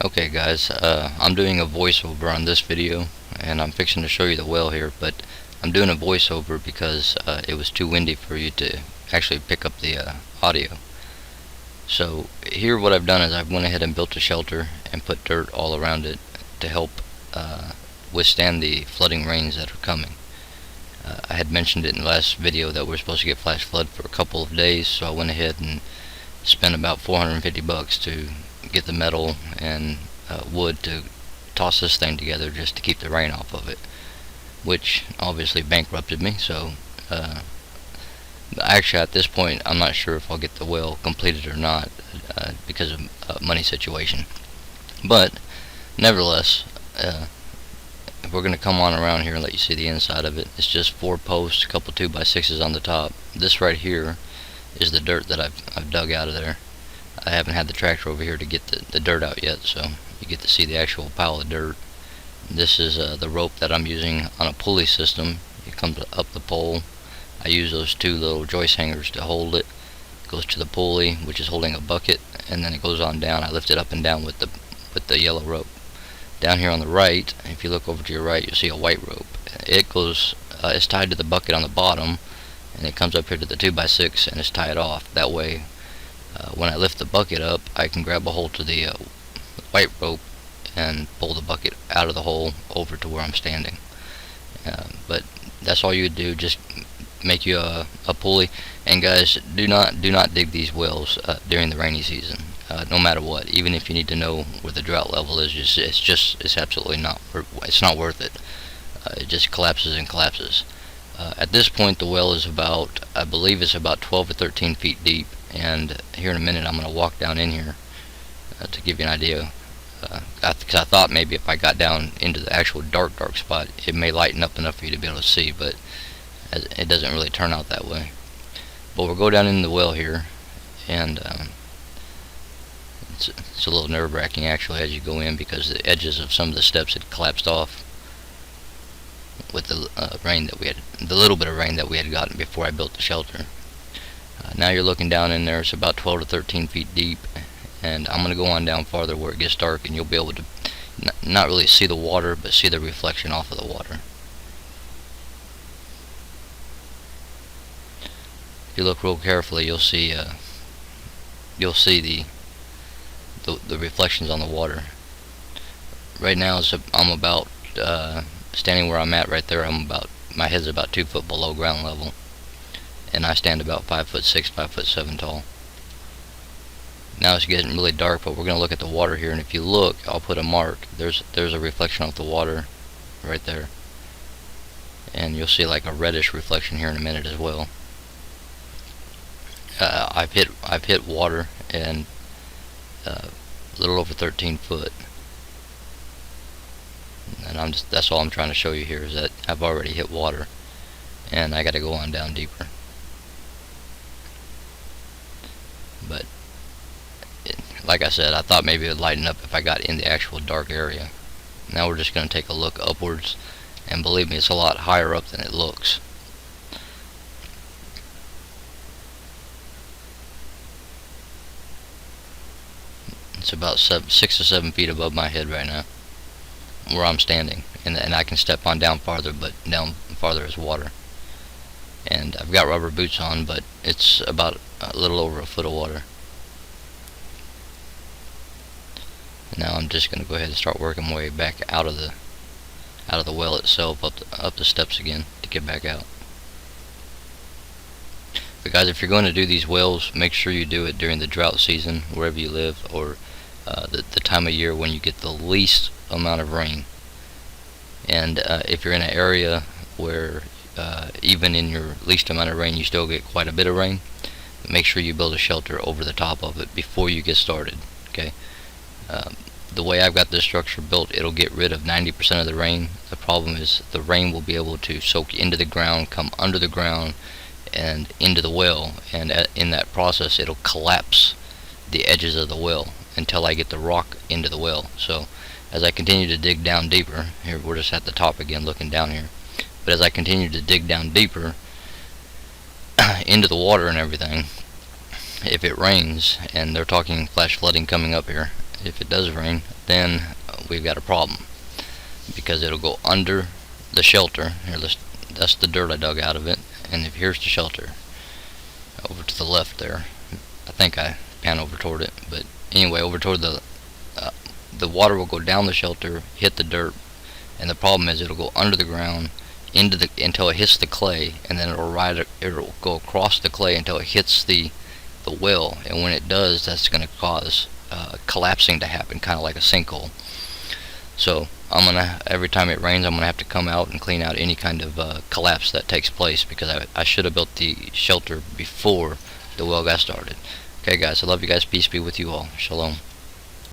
Okay guys, I'm doing a voiceover on this video and I'm fixing to show you the well here, but I'm doing a voiceover because it was too windy for you to actually pick up the audio. So here what I've done is I've went ahead and built a shelter and put dirt all around it to help withstand the flooding rains that are coming. I had mentioned it in the last video that we're supposed to get flash flood for a couple of days, so I went ahead and spent about $450 to get the metal and wood to toss this thing together just to keep the rain off of it, which obviously bankrupted me. So actually at this point I'm not sure if I'll get the well completed or not because of money situation, but nevertheless we're going to come on around here and let you see the inside of it. It's just 4 posts, a couple 2x6s on the top. This right here is the dirt that I've dug out of there. I haven't had the tractor over here to get the dirt out yet, so you get to see the actual pile of dirt. This is the rope that I'm using on a pulley system. It comes up the pole. I use those 2 little joist hangers to hold it. It goes to the pulley, which is holding a bucket, and then it goes on down. I lift it up and down with the yellow rope. Down here on the right, if you look over to your right, you'll see a white rope. It goes, it's tied to the bucket on the bottom, and it comes up here to the 2x6 and it's tied off. That way when I lift the bucket up, I can grab a hold to the white rope and pull the bucket out of the hole over to where I'm standing. But that's all you would do, just make you a pulley. And guys, do not dig these wells during the rainy season, no matter what. Even if you need to know where the drought level is, it's absolutely not worth it. It just collapses and collapses. At this point the well is about, I believe it's about 12 or 13 feet deep, and here in a minute I'm going to walk down in here to give you an idea, because I thought maybe if I got down into the actual dark spot it may lighten up enough for you to be able to see, but it doesn't really turn out that way. But we'll go down in the well here, and it's a little nerve-wracking actually as you go in, because the edges of some of the steps had collapsed off with the rain that we had, the little bit of rain that we had gotten before I built the shelter. Now you're looking down in there. It's about 12 to 13 feet deep, and I'm going to go on down farther where it gets dark, and you'll be able to not really see the water, but see the reflection off of the water. If you look real carefully, you'll see the reflections on the water. Right now I'm about standing where I'm at right there. My head's about 2 foot below ground level, and I stand about 5'6", 5'7" tall. Now it's getting really dark, but we're going to look at the water here, and if you look, I'll put a mark. There's a reflection of the water right there, and you'll see like a reddish reflection here in a minute as well. I've hit water, and a little over 13 foot, and that's all I'm trying to show you here, is that I've already hit water, and I got to go on down deeper. But like I said, I thought maybe it would lighten up if I got in the actual dark area. Now we're just going to take a look upwards, and believe me, it's a lot higher up than it looks. It's about 6 or 7 feet above my head right now, where I'm standing, and I can step on down farther, but down farther is water. And I've got rubber boots on, but it's about a little over a foot of water. Now I'm just going to go ahead and start working my way back out of the well itself, up the steps again to get back out. But guys, if you're going to do these wells, make sure you do it during the drought season wherever you live, or the time of year when you get the least amount of rain. And if you're in an area where even in your least amount of rain you still get quite a bit of rain, make sure you build a shelter over the top of it before you get started. Okay. The way I've got this structure built, it'll get rid of 90% of the rain. The problem is the rain will be able to soak into the ground, come under the ground, and into the well, and in that process it'll collapse the edges of the well until I get the rock into the well. So as I continue to dig down deeper, here we're just at the top again looking down here, but as I continue to dig down deeper into the water and everything, if it rains, and they're talking flash flooding coming up here, if it does rain, then we've got a problem, because it'll go under the shelter. Here, that's the dirt I dug out of it, and if here's the shelter over to the left there. I think I pan over toward it, but anyway, over toward the water will go down the shelter, hit the dirt, and the problem is it'll go under the ground until it hits the clay, and then it'll go across the clay until it hits the well, and when it does, that's going to cause collapsing to happen, kind of like a sinkhole. So every time it rains, I'm gonna have to come out and clean out any kind of collapse that takes place, because I should have built the shelter before the well got started. Okay guys, I love you guys. Peace be with you all. Shalom.